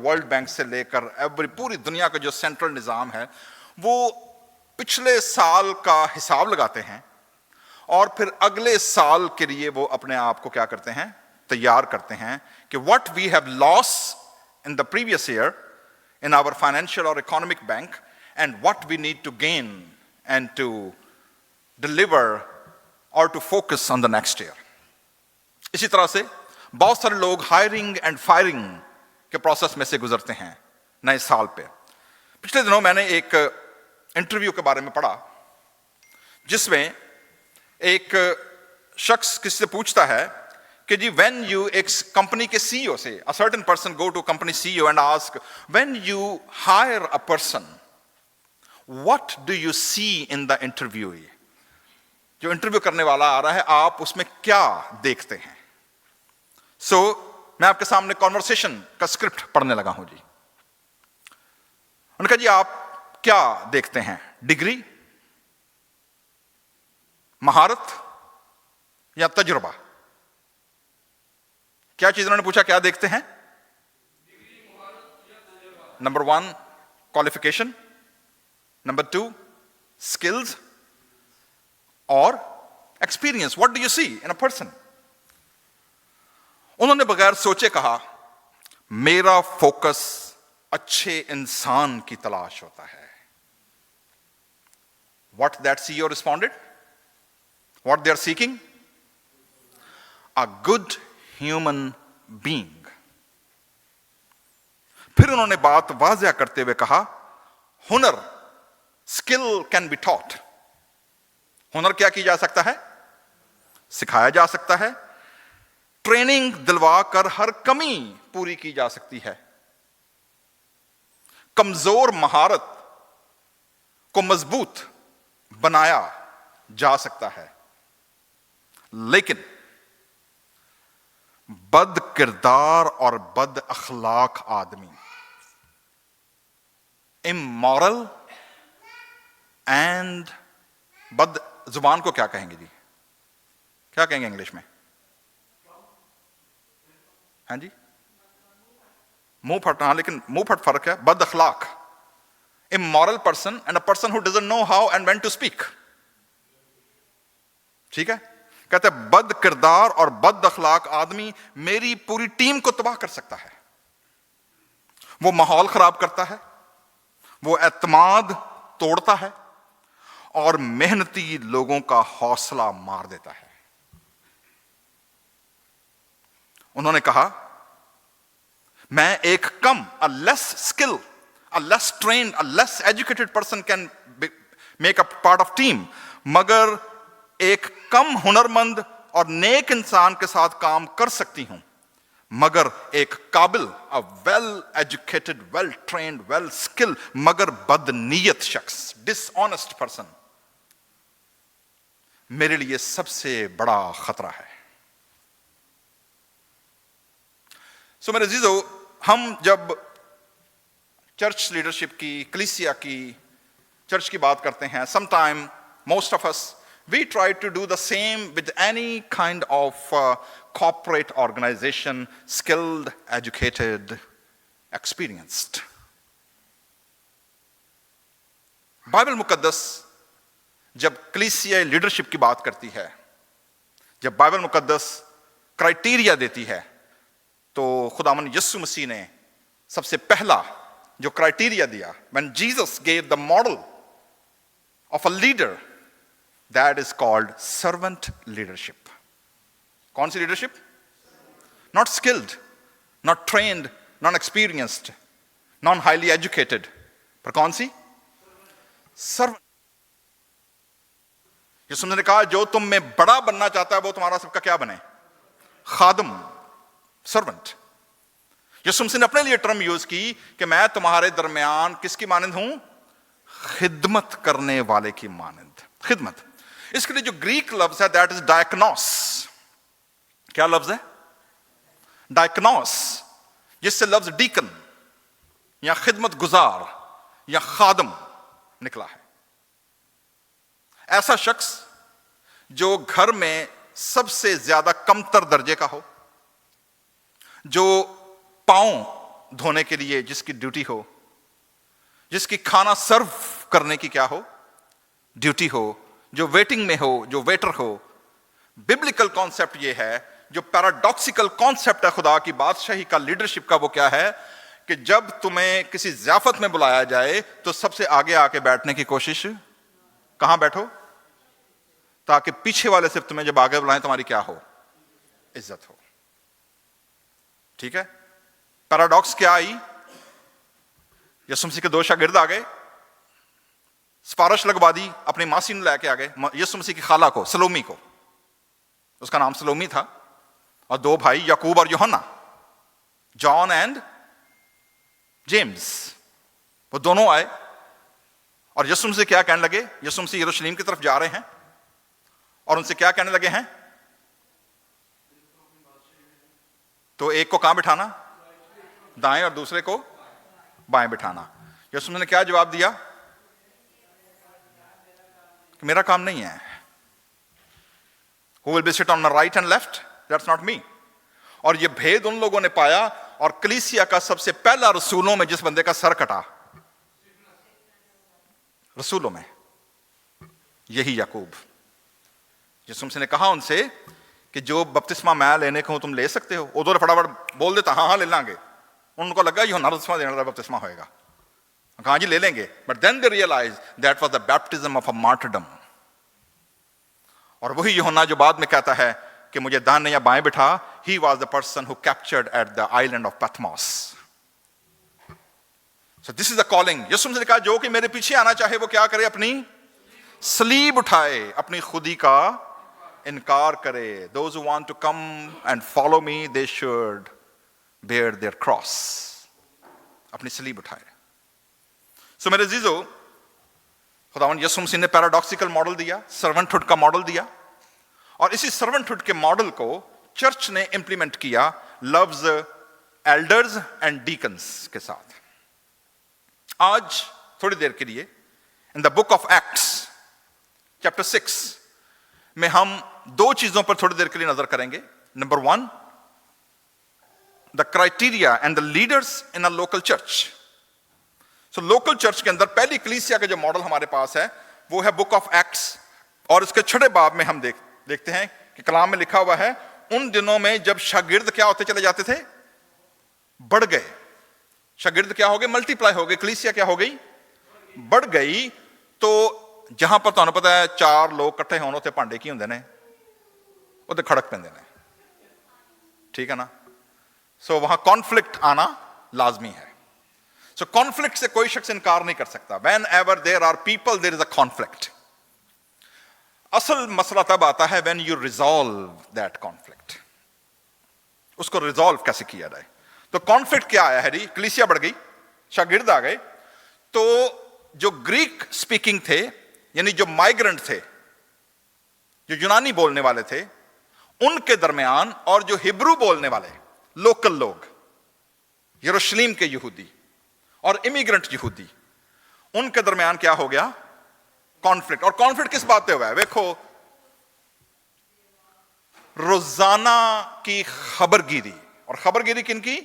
World bank से लेकर पूरी दुनिया का जो सेंट्रल निज़ाम है वो पिछले साल का हिसाब लगाते हैं और फिर अगले साल के लिए वो अपने आप को क्या करते हैं, तैयार करते हैं कि what we have loss in the previous year in our financial और economic bank and what we need to gain and to deliver और to focus on the next year. इसी तरह से बहुत सारे लोग हायरिंग एंड फायरिंग के process में से गुजरते हैं नए साल पे। पिछले दिनों मैंने एक इंटरव्यू के बारे में पढ़ा जिसमें एक शख्स किसी से पूछता है कि जी व्हेन यू, एक कंपनी के सीईओ से, a certain person go to company CEO and ask when you hire a person what do you see in the interview. जो इंटरव्यू करने वाला आ रहा है, आप उसमें क्या देखते हैं? सो मैं आपके सामने कॉन्वर्सेशन का स्क्रिप्ट पढ़ने लगा हूं जी। उन्होंने कहा जी आप क्या देखते हैं, डिग्री, महारत या तजुर्बा? क्या चीज उन्होंने पूछा, क्या देखते हैं? नंबर 1 क्वालिफिकेशन, नंबर 2 स्किल्स और experience. What do you see in a person? उन्होंने बगैर सोचे कहा मेरा फोकस अच्छे इंसान की तलाश होता है। What that CEO responded? What they are seeking? A good human being. फिर उन्होंने बात वाज़िया करते हुए कहा हुनर, स्किल कैन बी टॉट। हुनर क्या की जा सकता है? सिखाया जा सकता है। ट्रेनिंग दिलवा कर हर कमी पूरी की जा सकती है। कमजोर महारत को मजबूत बनाया जा सकता है। लेकिन बद किरदार और बद अखलाक आदमी, इमोरल एंड बद, जुबान को क्या कहेंगे जी, क्या कहेंगे इंग्लिश में? हाँ जी, मुंह फट। हाँ, लेकिन मुंह फट फर्क है। बद अखलाक, immoral person and a person who doesn't know how and when to speak. ठीक है, कहते हैं बद किरदार और बद अखलाक आदमी मेरी पूरी टीम को तबाह कर सकता है। वो माहौल खराब करता है, वो एतमाद तोड़ता है और मेहनती लोगों का हौसला मार देता है। उन्होंने कहा मैं एक कम, a less skill, a less trained, a less educated person can make a part of team, मगर एक कम हुनरमंद और नेक इंसान के साथ काम कर सकती हूं, मगर एक काबिल, a well educated, well trained, well skilled, मगर बदनीयत शख्स, dishonest person, मेरे लिए सबसे बड़ा खतरा है। सो मेरे अजीजों, हम जब चर्च लीडरशिप की, कलीसिया की, चर्च की बात करते हैं, sometime most of us we try to do the same with any kind of corporate organisation, skilled, educated, experienced. Bible मुकद्दस जब कलीसिया लीडरशिप की बात करती है, जब बाइबल मुकद्दस क्राइटेरिया देती है, तो खुदावंद यीशु मसीह ने सबसे पहला जो क्राइटेरिया दिया, when Jesus gave the model of a leader, that is called servant leadership. कौन सी leadership? Not skilled, not trained, not experienced, not highly educated, पर कौन सी? Servant. यीशु मसीह ने कहा जो तुम में बड़ा बनना चाहता है वो तुम्हारा सबका क्या बने? खादम, सर्वेंट। यीशु मसीह ने अपने लिए टर्म यूज की कि मैं तुम्हारे दरमियान किसकी मानंद हूं? खिदमत करने वाले की मानंद। खिदमत, इसके लिए जो ग्रीक लफ्ज है दैट इज डायकनोस। क्या लफ्ज है? डायकनोस, जिससे लफ्ज डीकन या खिदमत गुजार या खादम निकला है। ऐसा शख्स जो घर में सबसे ज्यादा कमतर दर्जे का हो, जो पांव धोने के लिए जिसकी ड्यूटी हो, जिसकी खाना सर्व करने की क्या हो, ड्यूटी हो, जो वेटिंग में हो, जो वेटर हो। बिब्लिकल कॉन्सेप्ट ये है, जो पैराडॉक्सिकल कॉन्सेप्ट है खुदा की बादशाही का, लीडरशिप का, वो क्या है कि जब तुम्हें किसी ज़ियाफत में बुलाया जाए तो सबसे आगे आके बैठने की कोशिश, कहां बैठो, ताकि पीछे वाले सिर्फ तुम्हें जब आगे बुलाएं तुम्हारी क्या हो, इज्जत हो। ठीक है। पैराडॉक्स क्या आई, यीशु मसीह के दो शागिर्द आ गए, सिफारिश लगवा दी, अपनी मासी ने लेके आ गए यीशु मसीह की खाला को, सलोमी को, उसका नाम सलोमी था, और दो भाई याकूब और यूहन्ना, जॉन एंड जेम्स, वो दोनों आए और यीशु मसीह क्या कहने लगे। यीशु मसीह यरूशलेम की तरफ जा रहे हैं और उनसे क्या कहने लगे हैं, तो एक को कहां बिठाना, दाएं, और दूसरे को बाएं बिठाना। यीशु मसीह ने क्या जवाब दिया कि मेरा काम नहीं है, Who will be sit on my right and left? That's not me. और ये भेद उन लोगों ने पाया, और कलीसिया का सबसे पहला रसूलों में जिस बंदे का सर कटा, रसूलों में यही याकूब। यीशु मसीह ने कहा उनसे कि जो बपतिस्मा मैं लेने को तुम ले सकते हो। उधर फटाफट बोल देता हाँ हाँ ले लेंगे, उनको लगा यूहन्ना बपतिस्मा देने वाला बपतिस्मा होएगा, कहा जी ले लेंगे। But then they realize that was the baptism of a martyrdom. और वही यूहन्ना जो बाद में कहता है कि मुझे दाहिने या बाएं बिठा, he was the person who captured at the island of Patmos. So this is the calling. यीशु मसीह ने कहा जो कि मेरे पीछे आना चाहे वो क्या करे, अपनी सलीब उठाए, अपनी खुदी का इनकार करे। Those who want to come and follow me, they should bear their cross. अपनी सलीब उठाए। सो मेरे जीजो, खुदावंद यीशु मसीह ने पैराडॉक्सिकल मॉडल दिया, सर्वेंटहुड का मॉडल दिया, और इसी सर्वेंटहुड के मॉडल को चर्च ने इंप्लीमेंट किया लव्स एल्डर्स एंड डीकन्स के साथ। आज थोड़ी देर के लिए in the book of acts chapter 6 में हम दो चीजों पर थोड़ी देर के लिए नजर करेंगे। Number 1, the criteria and the leaders in a local church. So local church के अंदर पहली कलीसिया का जो मॉडल हमारे पास है वो है बुक ऑफ एक्ट्स, और इसके 6 बाब में हम देखते हैं कि कलाम में लिखा हुआ है, उन दिनों में जब शागिर्द क्या होते चले जाते थे, बढ़ गए। शागिर्द क्या हो गए, मल्टीप्लाई हो गए, कलीसिया क्या हो गई, बढ़ गई। तो जहां पर तुहानू पता है 4 लोग इकट्ठे होने उत्ते भांडे की हुंदे ने, उत्ते खड़क पैंदे ने, ठीक है ना। सो वहां कॉन्फ्लिक्ट आना लाजमी है। सो कॉन्फ्लिक्ट से कोई शख्स इनकार नहीं कर सकता। Whenever there are people there is a conflict. असल मसला तब आता है when you resolve that conflict. उसको रिजॉल्व कैसे किया जाए। तो कॉन्फ्लिक्ट क्या आया है जी, कलीसिया बढ़ गई, शागिर्द आ गए, तो जो ग्रीक स्पीकिंग थे, यानी जो माइग्रेंट थे, जो यूनानी बोलने वाले थे, उनके दरमियान और जो हिब्रू बोलने वाले लोकल लोग, यरूशलेम के यहूदी और इमिग्रेंट यहूदी, उनके दरमियान क्या हो गया, कॉन्फ्लिक्ट। और कॉन्फ्लिक्ट किस बात पे हुआ है, देखो, रोजाना की खबरगिरी। और खबरगिरी किनकी,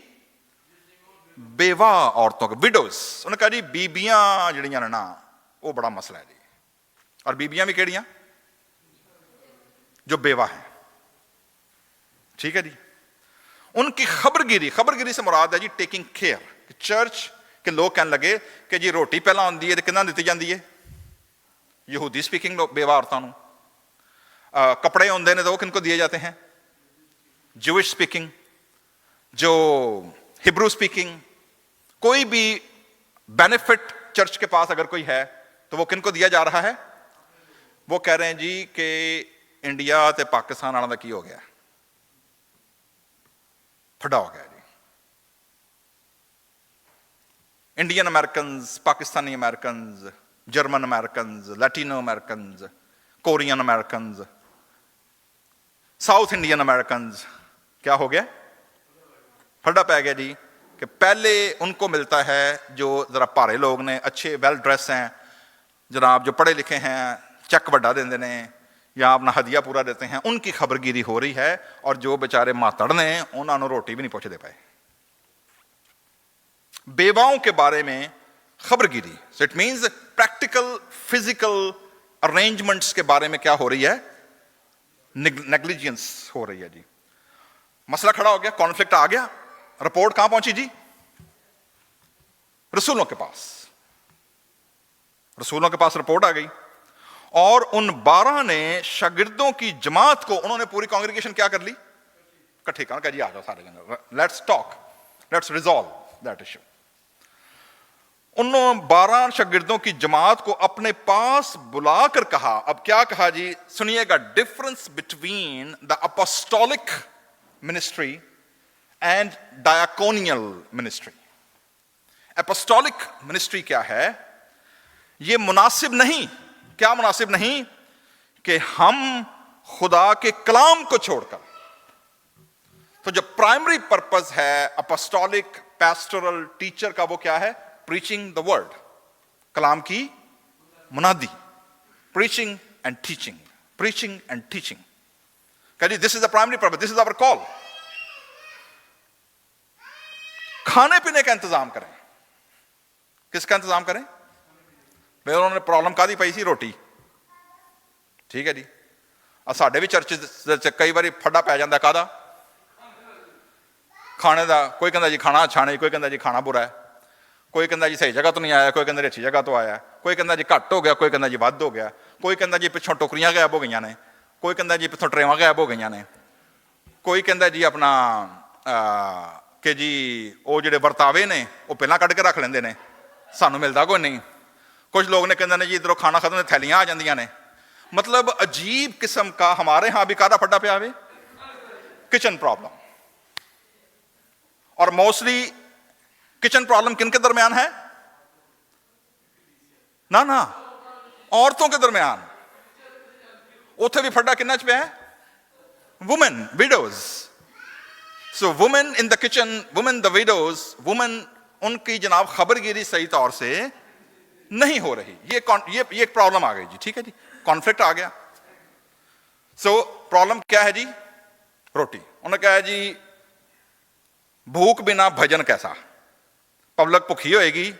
बेवा औरतों के, विडोज। उन्होंने कहा जी बीबियां जड़ियां ने ना, वो बड़ा मसला है जी। और बीबियां भी केड़ियां, जो बेवा हैं, ठीक है जी। उनकी खबरगिरी, खबरगिरी से मुराद है जी टेकिंग केयर। चर्च के लोग कहने लगे कि जी रोटी पहला आती है तो किन्ना दी जाती है, यहूदी स्पीकिंग बेवा औरतों को। कपड़े होंगे ने तो वो किनको दिए जाते हैं, ज्यूइश स्पीकिंग, जो हिब्रू स्पीकिंग। कोई भी बेनिफिट चर्च के पास अगर कोई है तो वो किनको दिया जा रहा है, वो कह रहे हैं जी कि इंडिया ते पाकिस्तान वालों का की हो गया, फटा हो गया जी। Indian American, Pakistani American, German American, Latino American, Korean American, South Indian American, क्या हो गया, फटा पै गया जी। कि पहले उनको मिलता है जो जरा भारे लोग ने, अच्छे वेल ड्रेस हैं जनाब, जो पढ़े लिखे हैं, चेक वड्डा देंदे ने या अपना हदिया पूरा देते हैं, उनकी खबरगिरी हो रही है। और जो बेचारे मातड़ ने उन्होंने रोटी भी नहीं पुछदे पाए। बेवाओं के बारे में खबरगिरी। So it means practical physical arrangements के बारे में क्या हो रही है, नेग्लिजेंस हो रही है जी। मसला खड़ा हो गया, कॉन्फ्लिक्ट आ गया, रिपोर्ट कहां पहुंची जी, रसूलों के पास। रसूलों के पास रिपोर्ट आ गई और उन 12 ने शागिर्दों की जमात को, उन्होंने पूरी कांग्रेगेशन क्या कर ली, इकट्ठी कर जी आ जाओ सारे, let's talk, let's resolve that issue. उन्होंने 12 शागिर्दों की जमात को अपने पास बुलाकर कहा, अब क्या कहा जी, सुनिएगा, difference between the apostolic ministry and diaconal ministry. Apostolic ministry क्या है, यह मुनासिब नहीं, क्या मुनासिब नहीं, कि हम खुदा के कलाम को छोड़कर, तो जो प्राइमरी पर्पस है अपोस्टोलिक पैस्टोरल टीचर का, वो क्या है, प्रीचिंग द वर्ड, कलाम की मुनादी, preaching and teaching, preaching and teaching. कहिए this is the primary purpose, this is our call. खाने पीने का इंतजाम करें, किसका इंतजाम करें, भाई उन्होंने प्रॉब्लम कादी पाई सी, रोटी, ठीक है जी। और साढ़े भी चर्च कई बार फड्डा पै जाता, कादा खाने का, कोई कहता जी खाना अच्छा नहीं, कोई कहता जी खाना बुरा है, कोई कहता जी सही जगह तो नहीं आया, कोई कहता जी अच्छी जगह तो आया, कोई कहता जी घट हो गया, कोई कहता जी वध हो गया, कोई कहता जी पिछों टोकरियां गायब हो गई ने, कोई कहता जी पिछों ट्रेवां गायब हो गई ने, कोई कहता जी अपना कि जी वो जो वरतावे ने वो पहला कढ़ के रख लेंदे ने, सानू मिलता कोई नहीं। कुछ लोग ने कहते हैं जी इधरों खाना खत्म, थैलियां आ जांदियां ने। मतलब अजीब किस्म का हमारे यहां भी कादा फड्डा पिया, किचन प्रॉब्लम। और मोस्टली किचन प्रॉब्लम किनके दरमियान है, ना ना औरतों के दरमियान। उथे भी फड्डा किन्ना च पिया है, women, widows. So women in the kitchen, women the widows, women, उनकी जनाब खबरगिरी सही तौर से नहीं हो रही। ये एक प्रॉब्लम आ गई जी, ठीक है जी, कॉन्फ्लिक्ट आ गया। सो प्रॉब्लम क्या है जी, रोटी। उन्होंने कहा जी भूख बिना भजन कैसा, पब्लिक भुखी होएगी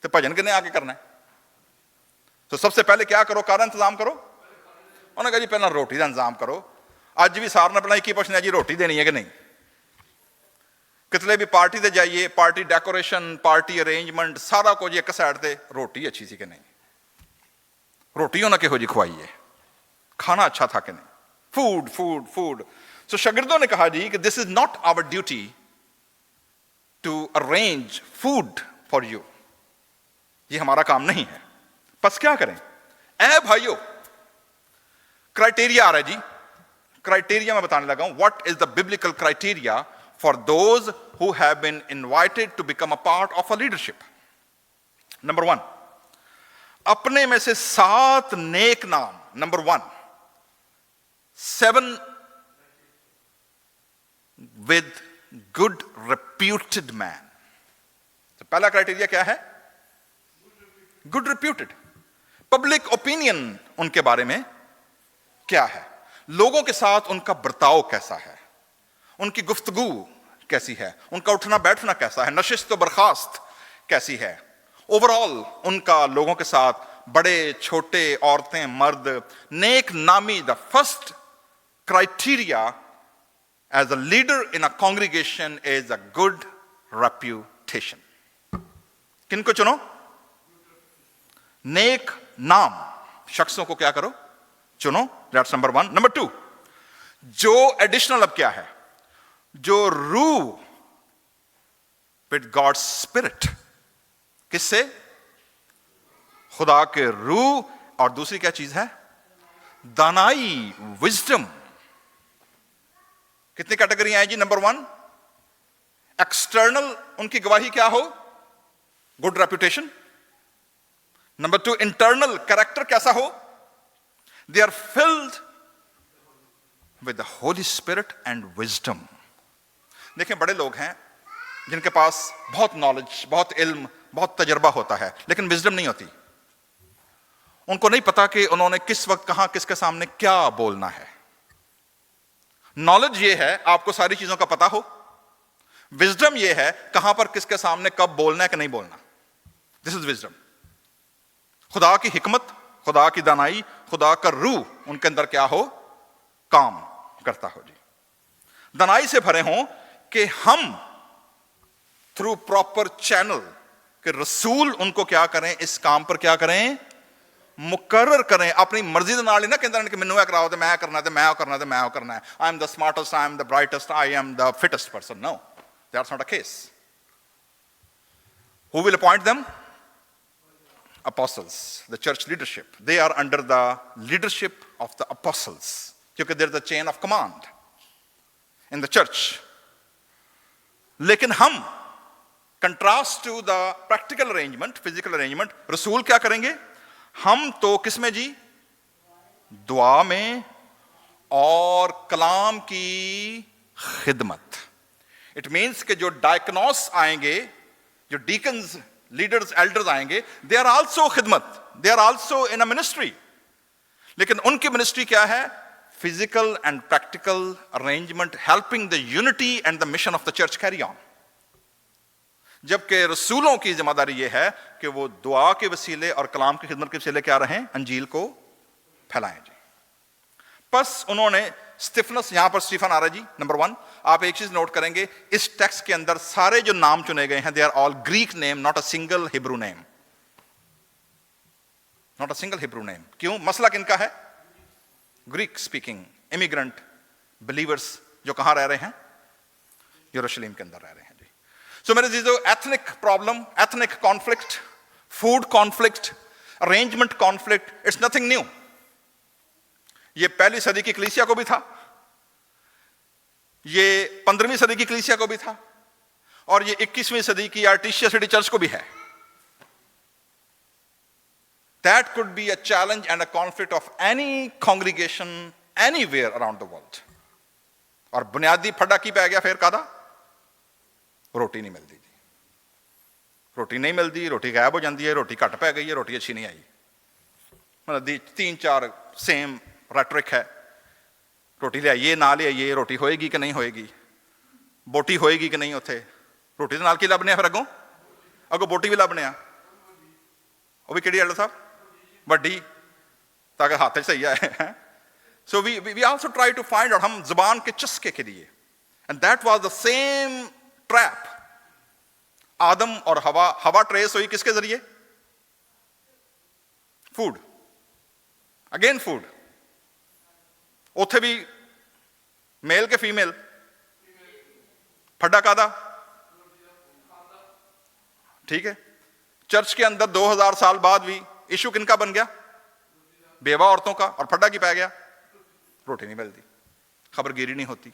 तो भजन किन्ने आके करना है। तो सबसे पहले क्या करो, कारा इंतजाम करो। उन्होंने कहा जी पहला रोटी का इंतजाम करो। अज भी सारे ने पहला एक ही पूछना जी रोटी देनी है कि नहीं। कितने भी पार्टी से जाइए, पार्टी डेकोरेशन, पार्टी अरेंजमेंट, सारा कुछ एक साइड से, रोटी अच्छी सी कि नहीं, रोटी उन्हें किहो जी खुआई है, खाना अच्छा था कि नहीं, फूड फूड फूड। सो शागिर्दों ने कहा जी कि this is not our duty to arrange food for you, ये हमारा काम नहीं है। बस क्या करें, ए भाइयों, क्राइटेरिया आ रहा है जी, क्राइटेरिया मैं बताने लगा हूं। What is the biblical criteria for those who have been invited to become a part of a leadership. Number 1, अपने में से 7 नेक नाम। Number 1, 7 with good reputed man. तो पहला क्राइटेरिया क्या है, गुड रेप्यूटेड। पब्लिक ओपिनियन उनके बारे में क्या है, लोगों के साथ उनका बर्ताव कैसा है, उनकी गुफ्तगू कैसी है, उनका उठना बैठना कैसा है, नशिस्त व बर्खास्त कैसी है, ओवरऑल उनका लोगों के साथ, बड़े छोटे, औरतें मर्द, नेक नामी। The first criteria as a leader in a congregation is a good reputation. किनको चुनो, नेक नाम शख्सों को क्या करो, चुनो। That's number 1। नंबर 2, जो एडिशनल, अब क्या है, जो रू विद गॉड्स स्पिरिट, किससे, खुदा के रूह। और दूसरी क्या चीज है, दानाई, विजडम। कितनी कैटेगरी आई जी। नंबर 1, एक्सटर्नल उनकी गवाही क्या हो, good reputation. Number 2, internal character कैसा हो, they are filled with the holy spirit and wisdom. देखें, बड़े लोग हैं जिनके पास बहुत नॉलेज, बहुत इल्म, बहुत तजर्बा होता है, लेकिन विजडम नहीं होती। उनको नहीं पता कि उन्होंने किस वक्त कहां किसके सामने क्या बोलना है। नॉलेज ये है आपको सारी चीजों का पता हो, विजडम ये है कहां पर किसके सामने कब बोलना है कि नहीं बोलना। This is wisdom. खुदा की हिकमत, खुदा की दानाई, खुदा का रूह उनके अंदर क्या हो, काम करता हो जी। दानाई से भरे हों कि हम थ्रू प्रॉपर चैनल कि रसूल उनको क्या करें, इस काम पर क्या करें, मुकर्रर करें। अपनी मर्जी ਦੇ ਨਾਲ ਹੀ ਨਾ ਕਹਿੰਦੇ ਨੇ ਕਿ ਮੈਨੂੰ ਇਹ ਕਰਾਓ ਤੇ ਮੈਂ ਕਰਨਾ ਤੇ ਮੈਂ ਉਹ ਕਰਨਾ ਤੇ ਮੈਂ ਉਹ ਕਰਨਾ ਹੈ। I am the smartest, I am the brightest, I am the fittest person. No, that's not a case. Who will appoint them? Apostles, the church leadership. They are under the leadership of the apostles. क्योंकि there is a chain of command in the church. लेकिन हम contrast to the practical arrangement, physical arrangement, रसूल क्या करेंगे, हम तो किस में जी, दुआ में और कलाम की खिदमत। इट मीन्स कि जो डायकनोस आएंगे, जो डीकन्स, लीडर्स, एल्डर्स आएंगे, दे आर आल्सो खिदमत, they are also in a ministry. लेकिन उनकी मिनिस्ट्री क्या है, physical and practical arrangement, helping the unity and the mission of the church carry on. जबकि रसूलों की जिम्मेदारी यह है कि वो दुआ के वसीले और कलाम की खिदमत के वसीले क्या रहें, अंजील को फैलाएं जी। बस उन्होंने स्टिफनस, यहां पर स्टीफन आ रहा है जी, नंबर 1। आप एक चीज नोट करेंगे, इस टेक्स्ट के अंदर सारे जो नाम चुने गए हैं, they are all Greek name, not a single Hebrew name, not a single Hebrew name. क्यों? मसला किनका है, ग्रीक स्पीकिंग इमिग्रेंट बिलीवर्स जो कहां रह रहे हैं, यरूशलेम के अंदर रह रहे हैं। So मेरे जीजो, ethnic problem, ethnic conflict, food conflict, arrangement conflict, it's nothing new. ये पहली सदी की कलीसिया को भी था, ये 15वीं सदी की कलीसिया को भी था, और ये 21वीं सदी की आर्टिशिया सिटी चर्च को भी है। That could be a challenge and a conflict of any congregation anywhere around the world. और बुनियादी फड्डा की पै गया फिर कादा, रोटी नहीं मिलती जी, रोटी नहीं मिलती, रोटी गायब हो जाती है, रोटी घट पै गई है, रोटी अच्छी नहीं आई। मतलब 3-4 सेम रेटरिक है, रोटी ले आइए ना ले आइए, रोटी होएगी कि नहीं होएगी, बोटी होएगी कि नहीं, उत्थे रोटी दे नाल की लभने, फिर अगों बोटी भी लभने, वो भी किहड़ी, एल्डर साहब, वड्डी, ताकि हाथ सही है। So we also try to find out, हम जुबान के चस्के के लिए, and that was the same trap. आदम और हवा ट्रेस हुई किसके जरिए, फूड, अगेन फूड। उथे भी मेल के फीमेल, फड्डा कादा, ठीक है। चर्च के अंदर 2000 साल बाद भी इशू किनका बन गया, बेवा औरतों का, और फड्डा की पै गया, रोटी नहीं मिलती, खबरगिरी नहीं होती।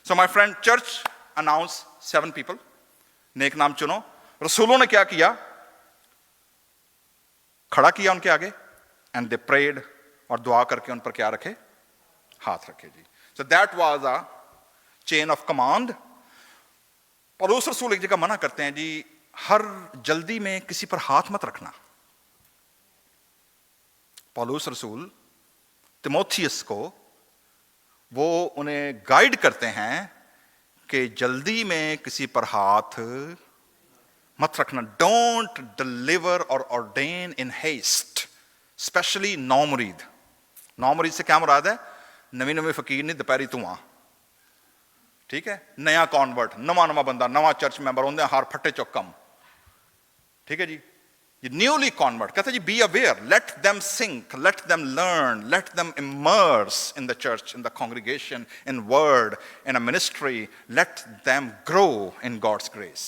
So my friend, church announce 7 people, नेक नाम चुनो। रसूलों ने क्या किया, खड़ा किया उनके आगे, एंड दे प्रेड, और दुआ करके उन पर क्या रखे, हाथ रखे जी। So that was a chain of command. पौलुस रसूल एक जगह मना करते हैं जी, हर जल्दी में किसी पर हाथ मत रखना। पौलुस रसूल तिमोथियस को वो उन्हें गाइड करते हैं कि जल्दी में किसी पर हाथ मत रखना। डोंट डिलीवर और ऑर्डेन इन हेस्ट, स्पेशली नौ मुरीद। नौ मुरीद से क्या मुराद है, नवी नवी फकीर नहीं, दोपहरी धुआं, ठीक है, नया कॉन्वर्ट, नवा बंदा, नवा चर्च मैंबर होंगे, हर फट्टे चौकम, ठीक है जी। न्यूली कॉन्वर्ट कहते जी, be aware, let them sync, let them learn, let them immerse in the church, in the congregation, in word, in a ministry, let them grow in God's grace,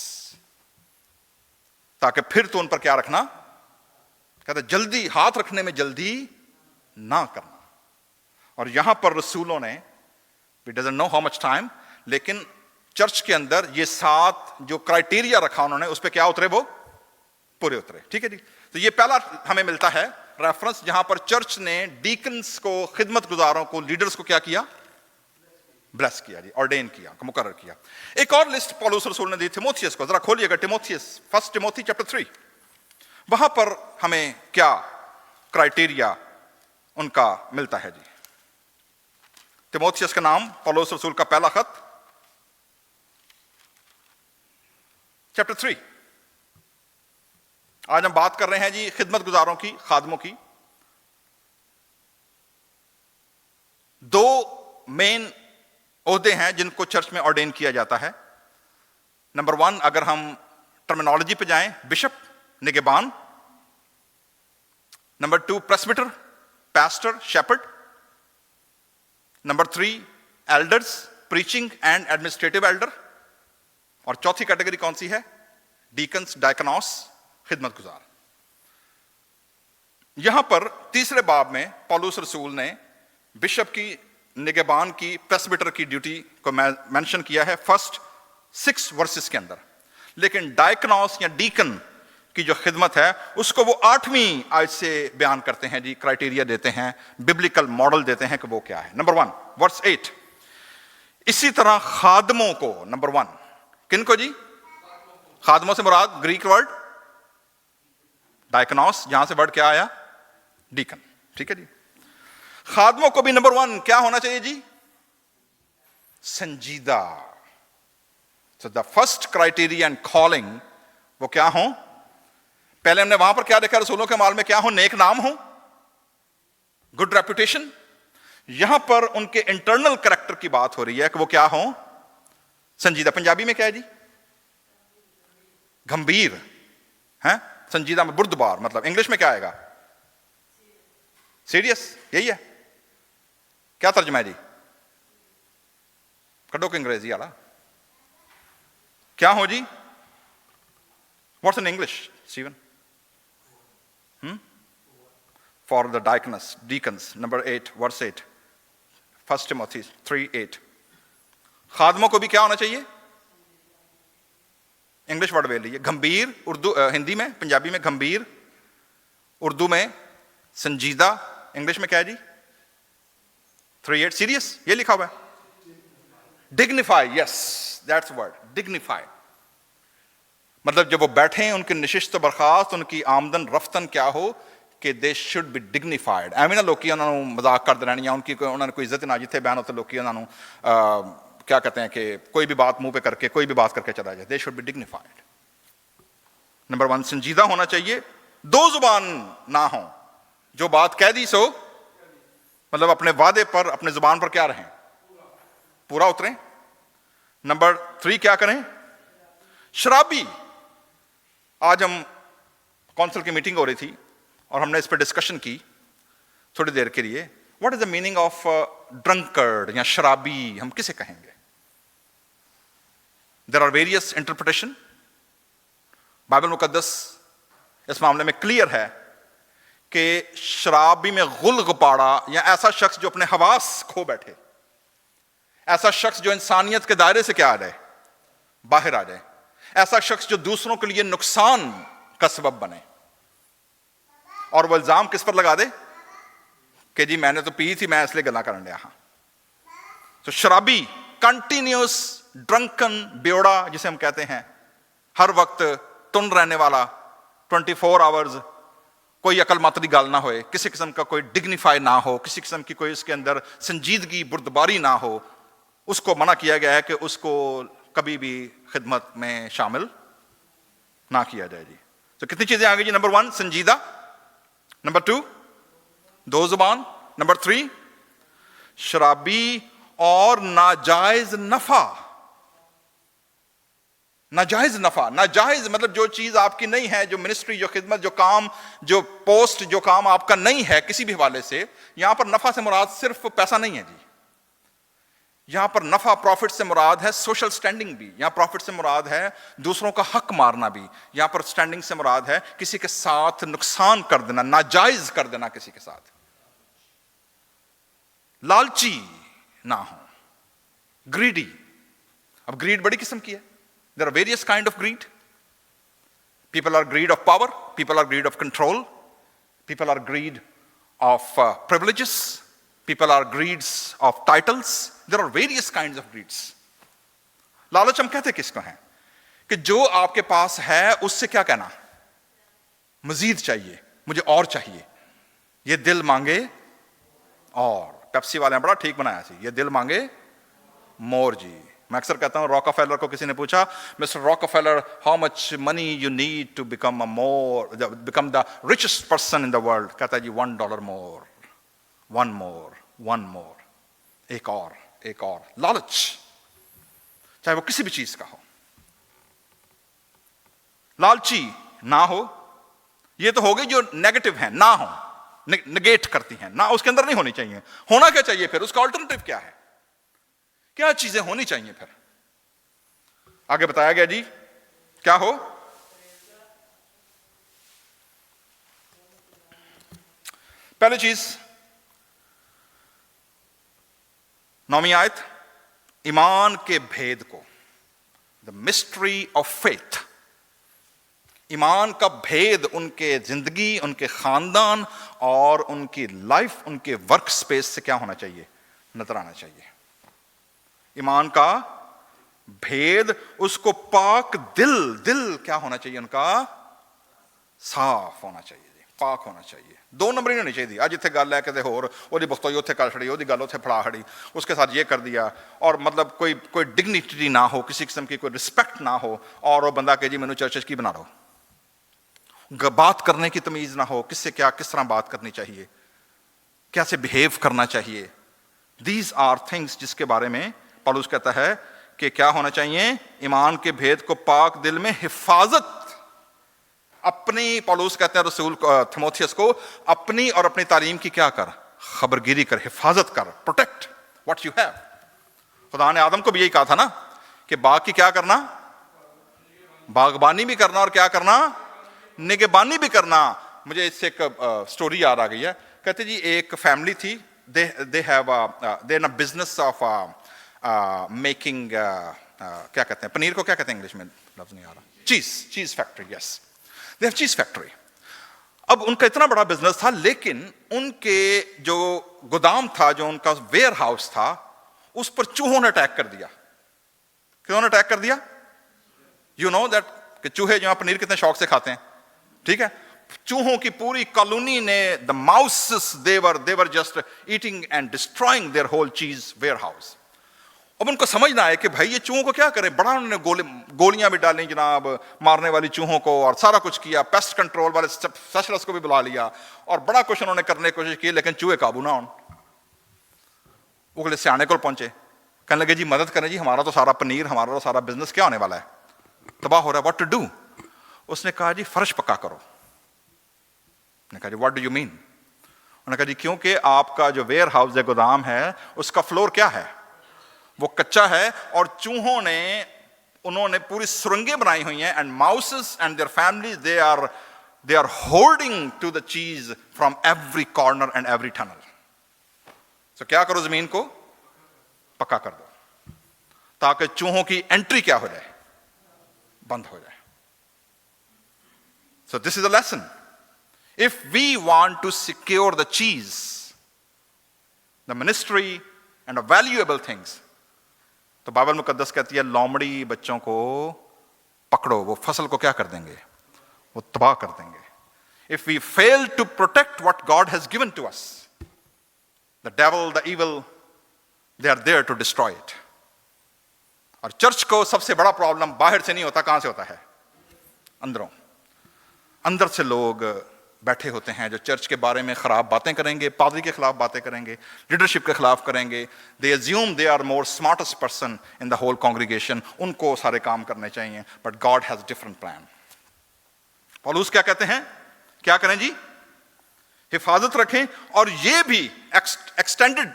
ताकि फिर तो उन पर क्या रखना, कहते जल्दी, हाथ रखने में जल्दी ना करना। और यहां पर रसूलों ने, we doesn't know how much time, लेकिन चर्च के अंदर ये 7 जो क्राइटेरिया रखा उन्होंने, उस पर क्या उतरे, वो पूरे उतरे, ठीक है जी। तो ये पहला हमें मिलता है रेफरेंस, जहां पर चर्च ने डीकन्स को, खिदमत गुजारों को, लीडर्स को क्या किया, ब्लेस किया जी, ऑर्डेन किया, मुकर्रर किया। एक और लिस्ट पौलुस रसूल ने दी तिमोथियस को, जरा खोलिएगा तिमोथियस, 1 तिमोथी चैप्टर 3। वहां पर हमें क्या क्राइटेरिया उनका मिलता है जी। तिमोथियस का नाम, पौलुस रसूल का पहला खत, चैप्टर 3। आज हम बात कर रहे हैं जी खिदमत गुजारों की, खादमों की। दो मेन ओहदे हैं जिनको चर्च में ऑर्डेन किया जाता है। नंबर 1, अगर हम टर्मिनोलॉजी पे जाएं, बिशप, निगहबान। Number 2, presbyter, pastor, shepherd. Number 3, elders, preaching and administrative elder. और चौथी कैटेगरी कौन सी है? deacons, diakonos, खिदमत गुजार। यहां पर तीसरे बाब में पौलुस रसूल ने बिशप की, निगहबान की, प्रेस्बिटर की ड्यूटी को मेंशन किया है फर्स्ट 6 वर्सेस के अंदर। लेकिन डायकनॉस या डीकन की जो खिदमत है उसको वो 8वीं आयत से बयान करते हैं जी, क्राइटेरिया देते हैं, बिब्लिकल मॉडल देते हैं कि वो क्या है। Number 1 verse 8। इसी तरह खादमों को, नंबर 1 किनको जी? खादमों से मुराद ग्रीक वर्ड डायकनॉस, जहां से वर्ड क्या आया? डीकन। ठीक है जी। खादमों को भी नंबर 1 क्या होना चाहिए जी? संजीदा। So the first criteria and calling वो क्या हो? पहले हमने वहां पर क्या देखा? रसूलों के माल में क्या हो? नेक नाम हो, गुड रेपुटेशन। यहां पर उनके इंटरनल कैरेक्टर की बात हो रही है कि वो क्या हो? संजीदा। पंजाबी में क्या है जी? गंभीर है। संजीदा में बुर्दबार, मतलब इंग्लिश में क्या आएगा? सीरियस। यही है। क्या तर्जुमा है जी? कड़ो के अंग्रेजी वाला क्या हो जी? What's in English Steven? For the deacons, number 8 verse 8, 1 Timothy 3:8। खादमों को भी क्या होना चाहिए? इंग्लिश वर्ड ले लीजिए, गंभीर। उर्दू, हिंदी में, पंजाबी में गंभीर, उर्दू में संजीदा, इंग्लिश में क्या है जी? 3:8 सीरियस, ये लिखा हुआ है। Dignify, yes that's word, dignify. मतलब जब वो बैठे उनकी नशिस्त बर्खास्त, उनकी आमदन रफ्तन क्या हो कि दे शुड बी डिग्निफाइड। एवं ना लोग उन्होंने मजाक करते रहने, या उनकी उन्होंने कोई इज्जत ना, जिथे बयान होते लोग उन्होंने क्या कहते हैं कि कोई भी बात मुंह पे करके, कोई भी बात करके चला जाए। They should be dignified. Number 1 संजीदा होना चाहिए। 2 जुबान ना हो, जो बात कह दी सो, मतलब अपने वादे पर, अपने जुबान पर क्या रहें? पूरा उतरें। नंबर 3 क्या करें? शराबी। आज हम काउंसिल की मीटिंग हो रही थी और हमने इस पर डिस्कशन की थोड़ी देर के लिए। What is the meaning of drunkard या शराबी, हम किसे कहेंगे? There are various interpretation. Bible मुकद्दस इस मामले में क्लियर है कि शराबी में गुल गुपाड़ा या ऐसा शख्स जो अपने हवास खो बैठे, ऐसा शख्स जो इंसानियत के दायरे से क्या आ जाए? बाहर आ जाए। ऐसा शख्स जो दूसरों के लिए नुकसान का सबब बने, और वो इल्जाम किस पर लगा दे कि जी मैंने तो पी थी, मैं इसलिए गला करने आया। तो शराबी, कंटिन्यूस ड्रंकन, बेवड़ा जिसे हम कहते हैं, हर वक्त टुन रहने वाला, 24 आवर्स, कोई अकलमतरी गाल ना होए, किसी किस्म का कोई डिग्निफाई ना हो, किसी किस्म की कोई उसके अंदर संजीदगी, बुर्दबारी ना हो, उसको मना किया गया है कि उसको कभी भी खिदमत में शामिल ना किया जाए जी। तो कितनी चीजें आ गई जी? नंबर 1 संजीदा, नंबर 2 2 जुबान, नंबर 3 शराबी, और नाजायज नफा। नाजायज नफा, नाजायज मतलब जो चीज आपकी नहीं है, जो मिनिस्ट्री, जो खिदमत, जो काम, जो पोस्ट, जो काम आपका नहीं है किसी भी हवाले से। यहां पर नफा से मुराद सिर्फ पैसा नहीं है जी। यहां पर नफा, प्रॉफिट से मुराद है सोशल स्टैंडिंग भी। यहां प्रॉफिट से मुराद है दूसरों का हक मारना भी। यहां पर स्टैंडिंग से मुराद है किसी के साथ नुकसान कर देना, नाजायज कर देना किसी के साथ। लालची ना हो, ग्रीडी। अब ग्रीड बड़ी किस्म की है। There are various kind of greed. People are greed of power, people are greed of control, people are greed of privileges, people are greeds of titles. There are various kinds of greeds. लालच हम कहते किसको हैं? कि जो आपके पास है उससे क्या कहना? मजीद चाहिए, मुझे और चाहिए। ये दिल मांगे और, पेप्सी वाले ने बड़ा ठीक बनाया सी, ये दिल मांगे मोर जी। मैं अक्सर कहता हूं, रॉकफेलर को किसी ने पूछा, mister Rockefeller, how much money you need to become the richest person in the world? कहता है जी $1 मोर, वन मोर, एक और। लालच, चाहे वो किसी भी चीज का हो, लालची ना हो। ये तो हो गई जो नेगेटिव है, ना हो, निगेट करती हैं, ना, उसके अंदर नहीं होनी चाहिए। होना क्या चाहिए फिर? उसका ऑल्टरनेटिव क्या है? क्या चीजें होनी चाहिए फिर? आगे बताया गया जी, क्या हो? पहली चीज, 9वीं आयत, ईमान के भेद को, द मिस्ट्री ऑफ फेथ। ईमान का भेद उनके जिंदगी, उनके खानदान और उनकी लाइफ, उनके वर्क स्पेस से क्या होना चाहिए? नजर आना चाहिए। ईमान का भेद, उसको पाक दिल क्या होना चाहिए? उनका साफ होना चाहिए, पाक होना चाहिए। 2 नंबर ही होनी चाहिए। अज इतने गल है कि होर, ओदी बख्तोई उत्थे कर छड़ी, ओदी गल उत्थे फड़ा खड़ी, उसके साथ ये कर दिया, और मतलब कोई डिग्निटी ना हो, किसी किस्म की कोई रिस्पेक्ट ना हो, और वो बंदा कहे जी मैनू चर्च की बना लो। बात करने की तमीज ना हो, किससे क्या, किस तरह बात करनी चाहिए, कैसे बिहेव करना चाहिए। दीज आर थिंग्स जिसके बारे में पौलुस कहता है कि क्या होना चाहिए? ईमान के भेद को पाक दिल में हिफाजत, अपनी, पौलुस कहते हैं रसूल थिमोथियस को, अपनी और अपनी तालीम की क्या कर? खबरगिरी कर, हिफाजत कर, प्रोटेक्ट व्हाट यू हैव। खुदा ने आदम को भी यही कहा था ना कि बाग की क्या करना? बागबानी भी करना, और क्या करना? निगहबानी भी करना। मुझे इससे एक स्टोरी याद आ गई है। कहते जी एक फैमिली थी, they have in a business of making, क्या कहते हैं पनीर को, क्या कहते हैं इंग्लिश में, लफ्ज नहीं आ रहा, चीज फैक्ट्री। यस, दे हैव चीज फैक्ट्री। अब उनका इतना बड़ा बिजनेस था, लेकिन उनके जो गोदाम था, जो उनका वेयर हाउस था, उस पर चूहों ने अटैक कर दिया। क्यों ने अटैक कर दिया? यू नो दैट कि चूहे जो पनीर कितने शौक से खाते हैं, ठीक है। चूहों की पूरी कॉलोनी ने, the mouses, they were just eating and destroying their whole cheese warehouse. अब उनको समझ ना आए कि भाई ये चूहों को क्या करें। बड़ा उन्होंने गोलियां भी डाली जनाब, मारने वाली चूहों को, और सारा कुछ किया। पेस्ट कंट्रोल वाले स्पेशलिस्ट को भी बुला लिया, और बड़ा कुछ उन्होंने करने की कोशिश की, लेकिन चूहे काबू ना हों। अगले सियाने को पहुंचे, कहने लगे जी मदद करें जी, हमारा तो सारा पनीर, हमारा तो सारा बिजनेस क्या होने वाला है, तबाह हो रहा है, व्हाट टू डू। उसने कहा जी फर्श पक्का करो। ने कहा जी व्हाट डू यू मीन? उन्होंने कहा जी क्योंकि आपका जो वेयर हाउस है, गोदाम है, उसका फ्लोर क्या है? वो कच्चा है, और चूहों ने, उन्होंने पूरी सुरंगें बनाई हुई हैं, and mouses and their families, they are holding to the cheese from every corner and every tunnel. तो क्या करो, जमीन को पक्का कर दो, ताकि चूहों की एंट्री क्या हो जाए? बंद हो जाए। So this is a lesson. If we want to secure the cheese, the ministry and the valuable things, तो बाइबल मुकद्दस कहती है लोमड़ी बच्चों को पकड़ो, वो फसल को क्या कर देंगे? वो तबाह कर देंगे। If we fail to protect what God has given to us, the devil, the evil, they are there to destroy it. और चर्च को सबसे बड़ा प्रॉब्लम बाहर से नहीं होता, कहां से होता है? अंदरों। अंदर से लोग बैठे होते हैं जो चर्च के बारे में खराब बातें करेंगे, पादरी के खिलाफ बातें करेंगे, लीडरशिप के खिलाफ करेंगे। They assume they are more smartest person in the whole congregation, उनको सारे काम करने चाहिए, but God has different plan. पौलुस क्या कहते हैं? क्या करें जी? हिफाजत रखें, और ये भी एक्सटेंडेड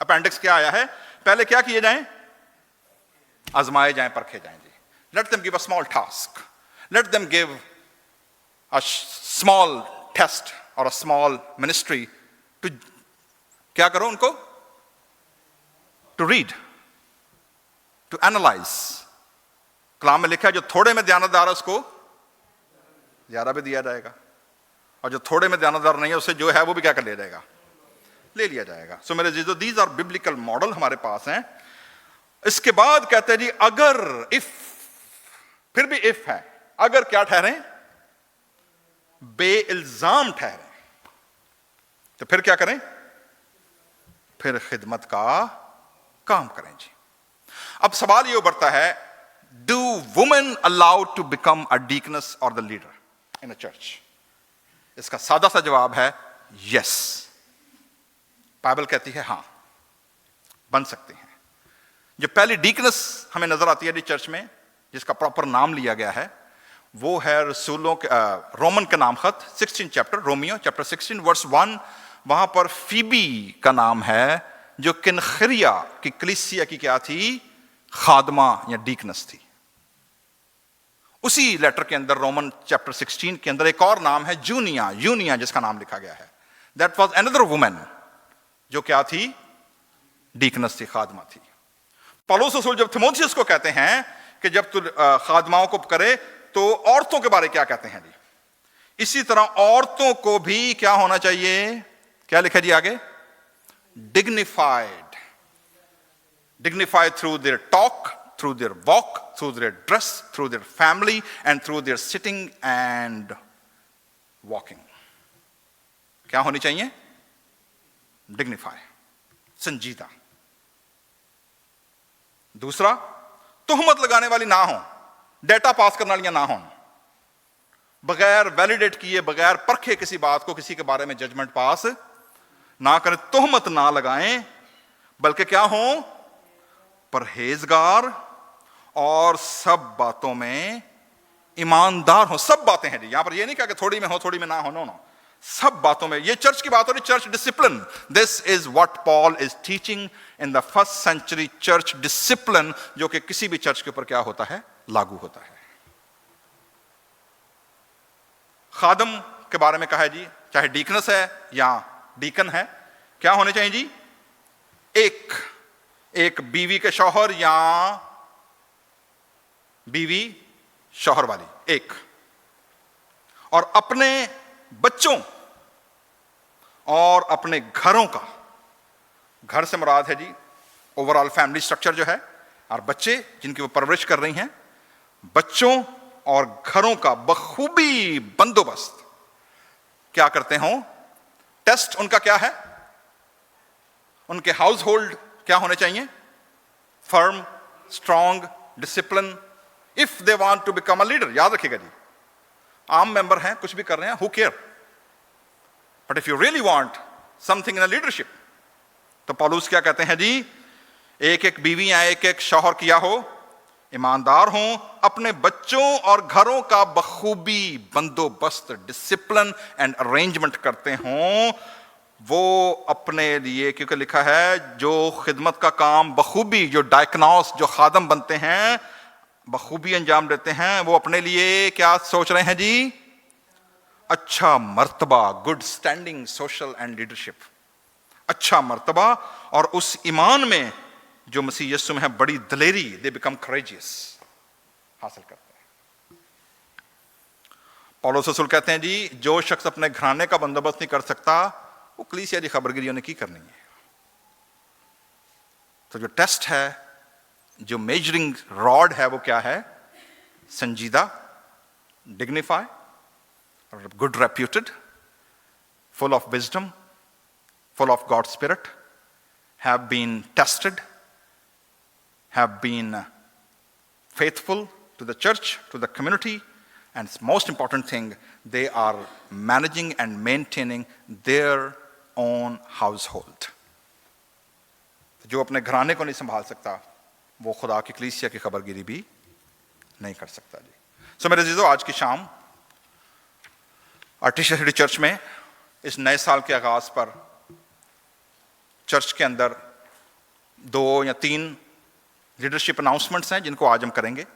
अपेंडिक्स क्या आया है, पहले क्या किए जाएं? आजमाए जाएं, परखे जाएं जी। Let them give a small task, let them give a small test or a small ministry to, क्या करो उनको? To read, to analyze. कलाम में लिखा है जो थोड़े में ध्यानदार है उसको ज्यादा भी दिया जाएगा, और जो थोड़े में ध्यानदार नहीं है उससे जो है वो भी क्या कर लिया जाएगा? ले लिया जाएगा। सो मेरे जीजो, दीज आर बिब्लिकल मॉडल हमारे पास हैं। इसके बाद कहते हैं जी अगर, इफ, फिर भी इफ है, अगर क्या ठहरे? बेइल्जाम ठहरे, तो फिर क्या करें? फिर खिदमत का काम करें जी। अब सवाल ये उभरता है, do women allowed to become a deaconess और the leader in a church? इसका सादा सा जवाब है यस। बाइबल कहती है हां, बन सकते हैं। जो पहली डीकनेस हमें नजर आती है चर्च में, जिसका प्रॉपर नाम लिया गया है, वो है रसूलों के रोमन के नाम खत 16 चैप्टर, रोमियो चैप्टर 16 वर्स 1। वहां पर फीबी का नाम है, जो किनखरिया की कलीसिया की क्या थी? खादमा या डीकनेस थी। उसी लेटर के अंदर रोमन चैप्टर 16 के अंदर एक और नाम है जूनिया, यूनिया जिसका नाम लिखा गया है। दैट वाज अनदर वुमन जो क्या थी? डीकनेस थी, खादमा थी। पौलुस रसूल जब थिमोथियस को कहते हैं कि जब तू खादमाओं को करे, तो औरतों के बारे क्या कहते हैं जी? इसी तरह औरतों को भी क्या होना चाहिए? क्या लिखा जी आगे? Dignified. Dignified through their talk, through their walk, through their dress, through their family, and through their sitting and walking. क्या होनी चाहिए? Dignify, संजीदा। दूसरा, तुहमत लगाने वाली ना हो, डेटा पास करने वाली ना हो, बगैर वैलिडेट किए, बगैर परखे किसी बात को, किसी के बारे में जजमेंट पास ना करें, तुहमत ना लगाएं, बल्कि क्या हो? परहेजगार और सब बातों में ईमानदार हो। सब बातें हैं जी, यहां पर ये नहीं कहा कि थोड़ी में हो थोड़ी में ना हो, नो नो, सब बातों में। ये चर्च की बात हो रही, church discipline. This is what Paul is teaching in the first century church discipline, जो कि किसी भी चर्च के ऊपर क्या होता है? लागू होता है। खादम के बारे में कहा है जी, चाहे डीकनेस है या डीकन है, क्या होने चाहिए जी? एक बीवी के शौहर या बीवी शौहर वाली, एक। और अपने बच्चों और अपने घरों का, घर से मुराद है जी ओवरऑल फैमिली स्ट्रक्चर जो है, और बच्चे जिनकी वो परवरिश कर रही हैं, बच्चों और घरों का बखूबी बंदोबस्त क्या करते हो? टेस्ट उनका क्या है? उनके हाउस होल्ड क्या होने चाहिए? Firm, strong, discipline, if they want to become a leader. याद रखिएगा जी, आम मेंबर हैं, कुछ भी कर रहे हैं, who care, but if you really want something in a leadership, तो पौलुस क्या कहते हैं जी? एक एक बीवी या एक एक शौहर किया हो, ईमानदार हो, अपने बच्चों और घरों का बखूबी बंदोबस्त, डिसिप्लिन एंड अरेंजमेंट करते हों। वो अपने लिए, क्योंकि लिखा है जो खिदमत का काम बखूबी, जो डायकनॉस, जो खादम बनते हैं, बखूबी अंजाम देते हैं, वो अपने लिए क्या सोच रहे हैं जी? अच्छा मर्तबा, good standing, social and leadership, अच्छा मर्तबा, और उस ईमान में जो मसीह यीशु में है, बड़ी दलेरी, दे बिकम करेजियस, हासिल करते हैं। पौलुस रसूल कहते हैं जी, जो शख्स अपने घराने का बंदोबस्त नहीं कर सकता, वो कलीसिया की खबरगिरी उन्हें की करनी है। तो जो टेस्ट है, जो मेजरिंग रॉड है, वो क्या है? संजीदा, dignify, good reputed, full of wisdom, full of God's Spirit, have been tested, have been faithful to the church, to the community, and most important thing, they are managing and maintaining their own household. जो अपने घराने को नहीं संभाल सकता, वो खुदा की कलीसिया की खबरगिरी भी नहीं कर सकता जी। सो मेरे अजीजों, आज की शाम आर्टिस्ट सिटी चर्च में इस नए साल के आगाज पर चर्च के अंदर 2 या 3 लीडरशिप अनाउंसमेंट्स हैं जिनको आज हम करेंगे।